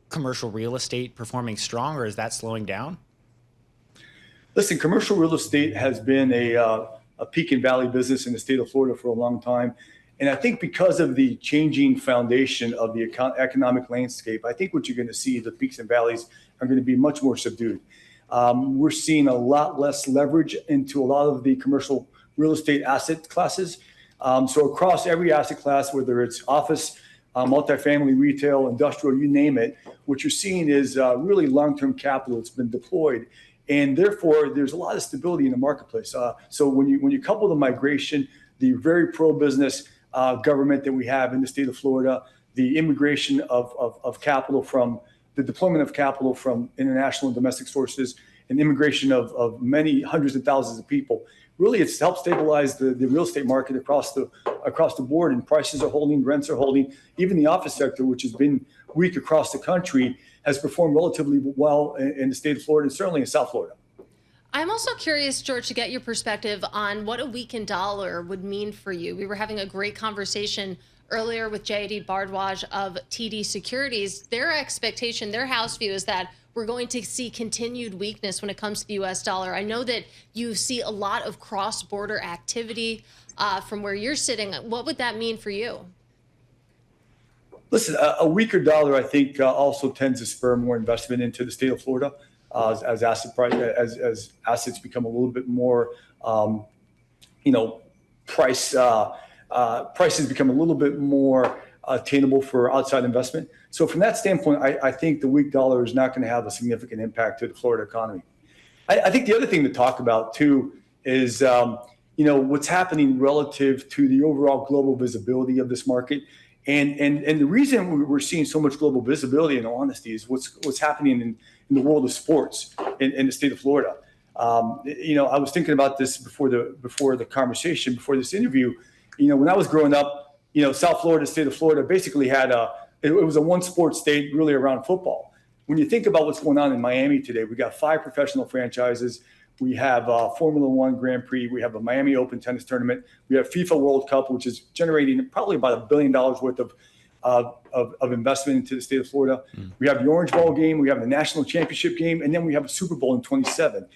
Speaker 3: commercial real estate performing strong, or is that slowing down?
Speaker 9: Listen, commercial real estate has been a peak and valley business in the state of Florida for a long time. And I think because of the changing foundation of the economic landscape, I think what you're going to see, the peaks and valleys are going to be much more subdued. We're seeing a lot less leverage into a lot of the commercial real estate asset classes. So across every asset class, whether it's office, multifamily, retail, industrial, you name it, what you're seeing is really long-term capital that's been deployed. And therefore, there's a lot of stability in the marketplace. So when you couple the migration, the very pro-business government that we have in the state of Florida, the immigration of capital from the deployment of capital from international and domestic sources, and immigration of many hundreds of thousands of people, really it's helped stabilize the real estate market across the board, and prices are holding, rents are holding. Even the office sector, which has been weak across the country, has performed relatively well in the state of Florida, and certainly in South Florida.
Speaker 2: I'm also curious, George, to get your perspective on what a weakened dollar would mean for you. We were having a great conversation earlier with Jayati Bharadwaj of TD Securities. Their expectation, their house view is that we're going to see continued weakness when it comes to the U.S. dollar. I know that you see a lot of cross-border activity from where you're sitting. What would that mean for you?
Speaker 9: Listen, a weaker dollar, I think, also tends to spur more investment into the state of Florida as assets become a little bit more, prices become a little bit more attainable for outside investment. So from that standpoint, I think the weak dollar is not going to have a significant impact to the Florida economy. I think the other thing to talk about, too, is what's happening relative to the overall global visibility of this market. And the reason we're seeing so much global visibility, in all honesty, is what's happening in the world of sports in the state of Florida. I was thinking about this before the conversation, before this interview. When I was growing up, South Florida, state of Florida, basically had it was a one sport state really around football. When you think about what's going on in Miami today, we got 5 professional franchises. We have Formula One Grand Prix. We have a Miami Open tennis tournament. We have FIFA World Cup, which is generating probably about $1 billion worth of investment into the state of Florida. We have the Orange Bowl game. We have the national championship game. And then we have a Super Bowl in 2027.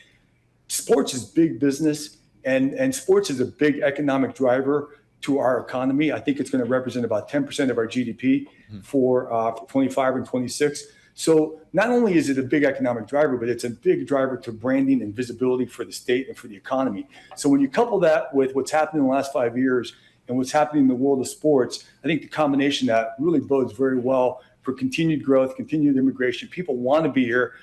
Speaker 9: Sports is big business, and sports is a big economic driver to our economy. I think it's going to represent about 10% of our GDP for 25 and 26. So not only is it a big economic driver, but it's a big driver to branding and visibility for the state and for the economy. So when you couple that with what's happened in the last 5 years and what's happening in the world of sports, I think the combination of that really bodes very well for continued growth, continued immigration. People want to be here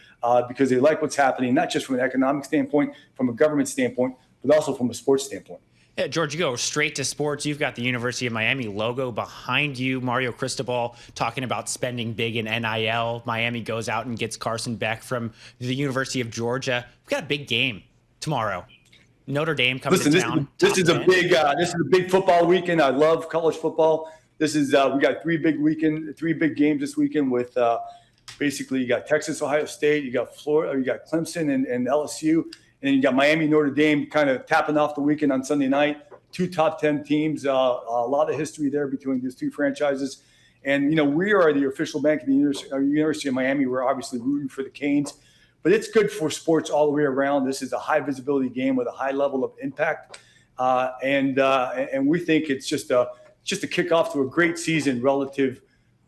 Speaker 9: because they like what's happening, not just from an economic standpoint, from a government standpoint, but also from a sports standpoint.
Speaker 3: Yeah, George, you go straight to sports. You've got the University of Miami logo behind you. Mario Cristobal talking about spending big in NIL. Miami goes out and gets Carson Beck from the University of Georgia. We've got a big game tomorrow. Notre Dame coming to town.
Speaker 9: This is a big football weekend. I love college football. This is we got 3 big games this weekend with basically you got Texas, Ohio State, you got Florida, you got Clemson and LSU. And then you got Miami, Notre Dame kind of tapping off the weekend on Sunday night. 2 top 10 teams, a lot of history there between these 2 franchises. And, we are the official bank of the University of Miami. We're obviously rooting for the Canes. But it's good for sports all the way around. This is a high visibility game with a high level of impact. And we think it's just a kickoff to a great season relative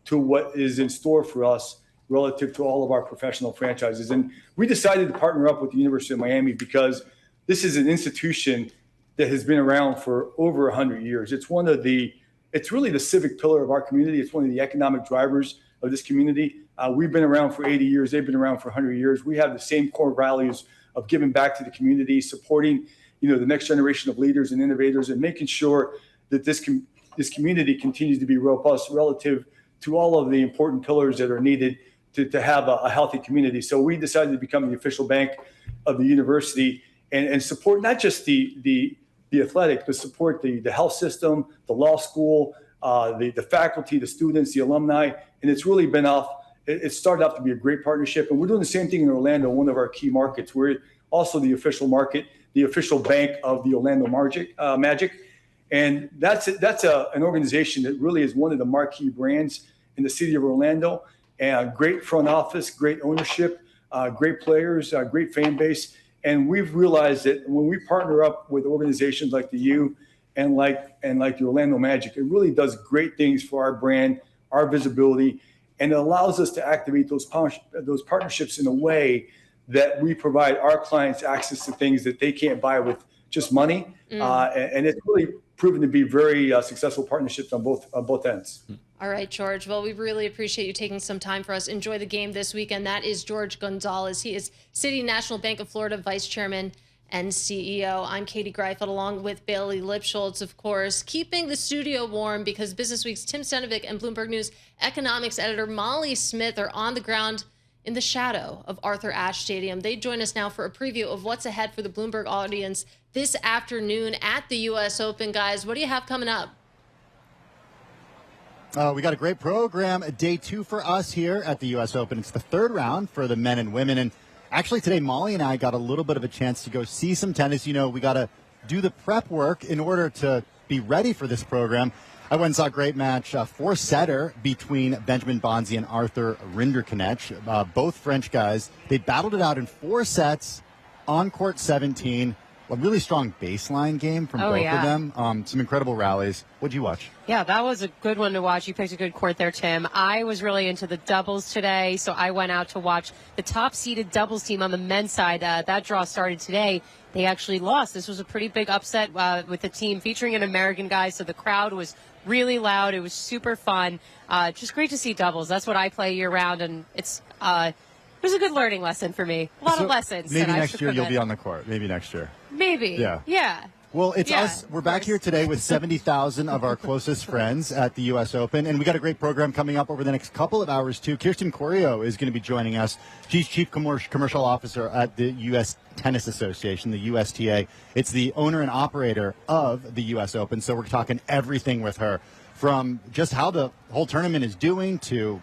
Speaker 9: to what is in store for us relative to all of our professional franchises. And we decided to partner up with the University of Miami because this is an institution that has been around for over 100 years. It's really the civic pillar of our community. It's one of the economic drivers of this community. We've been around for 80 years. They've been around for 100 years. We have the same core values of giving back to the community, supporting, the next generation of leaders and innovators, and making sure that this community continues to be robust relative to all of the important pillars that are needed to have a healthy community. So we decided to become the official bank of the university and support not just the athletics, but support the health system, the law school, the faculty, the students, the alumni. And it's really been it started off to be a great partnership. And we're doing the same thing in Orlando, one of our key markets. We're also the official bank of the Orlando Magic. And that's an organization that really is one of the marquee brands in the city of Orlando. And great front office, great ownership, great players, great fan base. And we've realized that when we partner up with organizations like the U and like the Orlando Magic, it really does great things for our brand, our visibility, and it allows us to activate those partnerships in a way that we provide our clients access to things that they can't buy with just money. And it's really proven to be very successful partnerships on both ends.
Speaker 2: All right, George. Well, we really appreciate you taking some time for us. Enjoy the game this weekend. That is George Gonzalez. He is City National Bank of Florida Vice Chairman and CEO. I'm Katie Greifeld, along with Bailey Lipschultz, of course, keeping the studio warm because Businessweek's Tim Stenovec and Bloomberg News economics editor Molly Smith are on the ground in the shadow of Arthur Ashe Stadium. They join us now for a preview of what's ahead for the Bloomberg audience this afternoon at the U.S. Open. Guys, what do you have coming up?
Speaker 10: We got a great program, day 2 for us here at the U.S. Open. It's the third round for the men and women. And actually today, Molly and I got a little bit of a chance to go see some tennis. You know, we got to do the prep work in order to be ready for this program. I went and saw a great match, 4-setter between Benjamin Bonzi and Arthur Rinderknecht, both French guys. They battled it out in 4 sets on court 17. A really strong baseline game from both of them. Some incredible rallies. What'd you watch?
Speaker 11: Yeah, that was a good one to watch. You picked a good court there, Tim. I was really into the doubles today, so I went out to watch the top-seeded doubles team on the men's side. That draw started today. They actually lost. This was a pretty big upset with the team featuring an American guy, so the crowd was really loud. It was super fun. Just great to see doubles. That's what I play year-round, and it was a good learning lesson for me. A lot of lessons.
Speaker 10: Maybe next year you'll be on the court. Maybe next year.
Speaker 11: Maybe. Yeah.
Speaker 10: Well, it's us. We're back here today with 70,000 of our closest friends at the U.S. Open. And we got a great program coming up over the next couple of hours, too. Kirsten Corio is going to be joining us. She's Chief Commercial Officer at the U.S. Tennis Association, the USTA. It's the owner and operator of the U.S. Open. So we're talking everything with her, from just how the whole tournament is doing to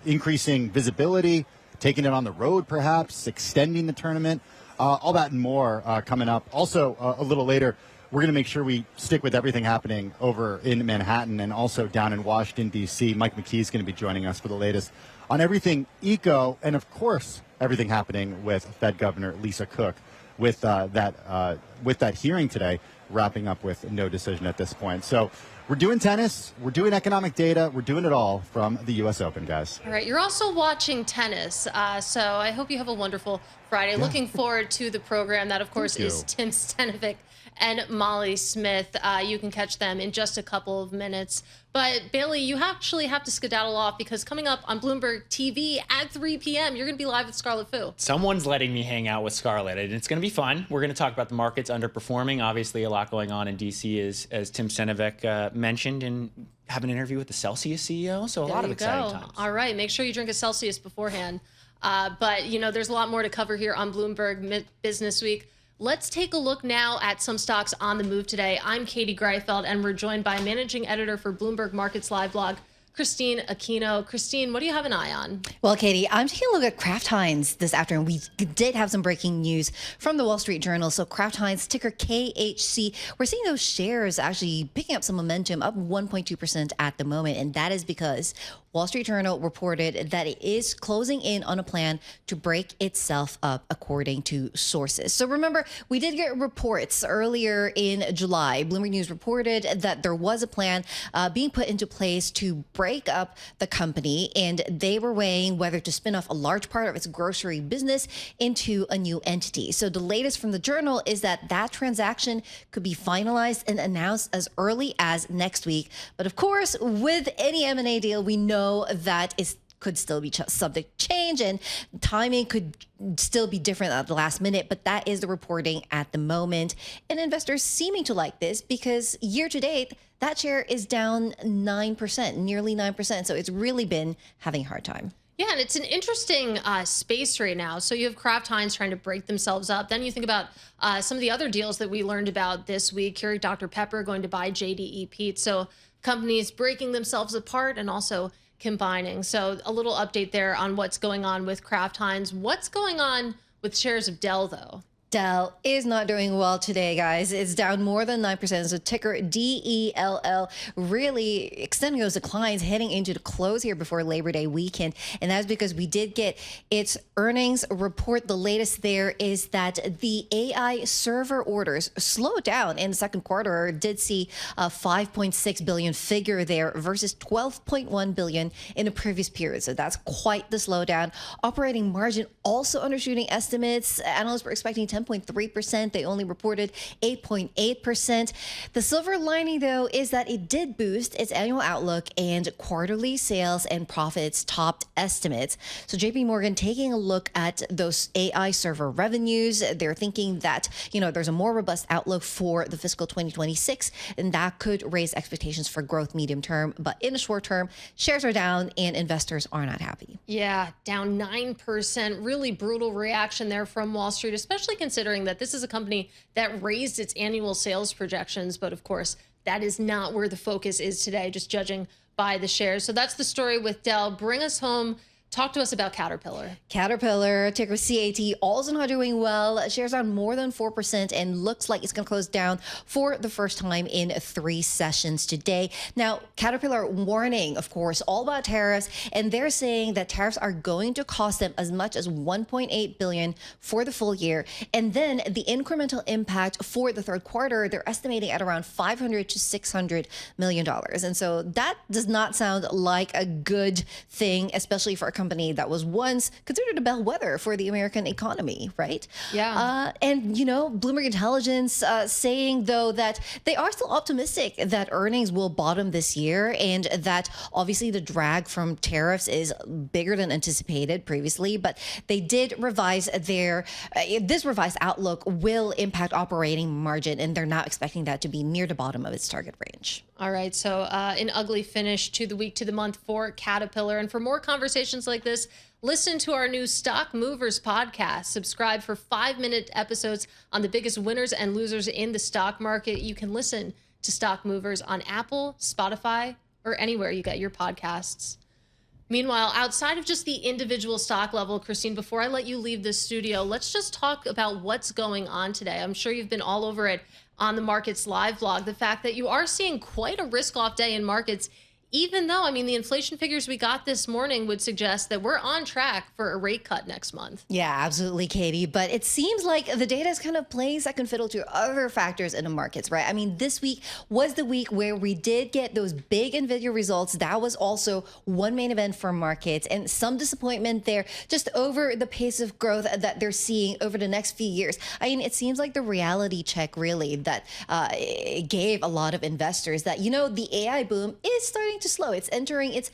Speaker 10: increasing visibility, taking it on the road, perhaps, extending the tournament. All that and more coming up. Also, a little later, we're going to make sure we stick with everything happening over in Manhattan and also down in Washington, D.C. Mike McKee is going to be joining us for the latest on everything eco and, of course, everything happening with Fed Governor Lisa Cook with that hearing today, wrapping up with no decision at this point. So we're doing tennis, we're doing economic data, we're doing it all from the U.S. Open, guys.
Speaker 2: All right, you're also watching tennis, so I hope you have a wonderful Friday. Yeah. Looking forward to the program. That, of course, is Tim Stenovec and Molly Smith. You can catch them in just a couple of minutes. But, Bailey, you actually have to skedaddle off because coming up on Bloomberg TV at 3 p.m., you're going to be live with Scarlet Fu.
Speaker 3: Someone's letting me hang out with Scarlet, and it's going to be fun. We're going to talk about the markets underperforming. Obviously, a lot going on in D.C., as Tim Stenovec mentioned, and have an interview with the Celsius CEO. So a lot of exciting times.
Speaker 2: All right. Make sure you drink a Celsius beforehand. But, you know, there's a lot more to cover here on Bloomberg Business Week. Let's take a look now at some stocks on the move today. I'm Katie Greifeld, and we're joined by managing editor for Bloomberg Markets Live blog, Kristine Aquino. Kristine, what do you have an eye on?
Speaker 12: Well, Katie, I'm taking a look at Kraft Heinz this afternoon. We did have some breaking news from the Wall Street Journal. So Kraft Heinz, ticker KHC, we're seeing those shares actually picking up some momentum, up 1.2% at the moment. And that is because Wall Street Journal reported that it is closing in on a plan to break itself up, according to sources. So remember, we did get reports earlier in July. Bloomberg News reported that there was a plan being put into place to break up the company, and they were weighing whether to spin off a large part of its grocery business into a new entity. So the latest from the Journal is that that transaction could be finalized and announced as early as next week. But of course, with any M&A deal, we know that it could still be subject to change and timing could still be different at the last minute, but that is the reporting at the moment. And investors seeming to like this because year to date, that share is down 9%, nearly 9%. So it's really been having a hard time.
Speaker 2: Yeah, and it's an interesting space right now. So you have Kraft Heinz trying to break themselves up. Then you think about some of the other deals that we learned about this week. Keurig Dr. Pepper going to buy JDE Peet's. So companies breaking themselves apart and also combining. So a little update there on what's going on with Kraft Heinz. What's going on with shares of Dell, though?
Speaker 12: Dell is not doing well today, guys. It's down more than 9%. So ticker DELL, really extending those declines heading into the close here before Labor Day weekend. And that's because we did get its earnings report. The latest there is that the AI server orders slowed down in the second quarter. Did see a 5.6 billion figure there versus 12.1 billion in the previous period. So that's quite the slowdown. Operating margin also undershooting estimates. Analysts were expecting 10.3%. They only reported 8.8%. The silver lining, though, is that it did boost its annual outlook and quarterly sales and profits topped estimates. So JP Morgan taking a look at those AI server revenues, they're thinking that, there's a more robust outlook for the fiscal 2026, and that could raise expectations for growth medium term. But in the short term, shares are down and investors are not happy.
Speaker 2: Yeah, down 9%. Really brutal reaction there from Wall Street, especially considering that this is a company that raised its annual sales projections. But of course, that is not where the focus is today, just judging by the shares. So that's the story with Dell. Bring us home. Talk to us about Caterpillar.
Speaker 12: Caterpillar, ticker CAT, also not doing well. Shares down more than 4% and looks like it's going to close down for the first time in 3 sessions today. Now, Caterpillar warning, of course, all about tariffs, and they're saying that tariffs are going to cost them as much as $1.8 billion for the full year. And then the incremental impact for the third quarter, they're estimating at around $500 to $600 million. And so that does not sound like a good thing, especially for a company that was once considered a bellwether for the American economy, right?
Speaker 2: Yeah.
Speaker 12: And, Bloomberg Intelligence saying, though, that they are still optimistic that earnings will bottom this year and that obviously the drag from tariffs is bigger than anticipated previously, but they did revise this revised outlook will impact operating margin, and they're not expecting that to be near the bottom of its target range.
Speaker 2: All right, so an ugly finish to the week, to the month for Caterpillar. And for more conversations like this, listen to our new Stock Movers podcast. Subscribe for 5-minute episodes on the biggest winners and losers in the stock market. You can listen to Stock Movers on Apple, Spotify, or anywhere you get your podcasts. Meanwhile, outside of just the individual stock level, Kristine, before I let you leave the studio, let's just talk about what's going on today. I'm sure you've been all over it on the Markets Live blog, the fact that you are seeing quite a risk-off day in markets, even though, the inflation figures we got this morning would suggest that we're on track for a rate cut next month.
Speaker 12: Yeah, absolutely, Katie. But it seems like the data is kind of playing second fiddle to other factors in the markets, right? This week was the week where we did get those big NVIDIA results. That was also one main event for markets, and some disappointment there just over the pace of growth that they're seeing over the next few years. It seems like the reality check really that gave a lot of investors that, the AI boom is starting to slow. It's entering its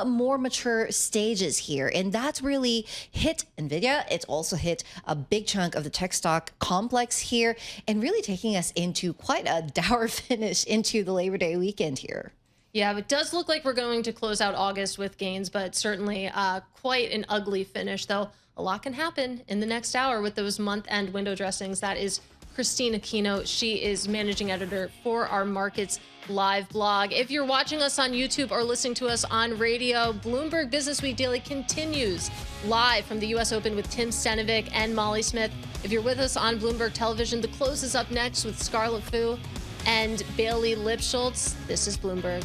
Speaker 12: more mature stages here. And that's really hit NVIDIA. It's also hit a big chunk of the tech stock complex here and really taking us into quite a dour finish into the Labor Day weekend here.
Speaker 2: Yeah, it does look like we're going to close out August with gains, but certainly quite an ugly finish, though a lot can happen in the next hour with those month-end window dressings. That is Kristine Aquino. She is managing editor for our Markets Live blog. If you're watching us on YouTube or listening to us on radio, Bloomberg Businessweek Daily continues live from the U.S. Open with Tim Stenovec and Molly Smith. If you're with us on Bloomberg Television, the close is up next with Scarlet Fu and Bailey Lipschultz. This is Bloomberg.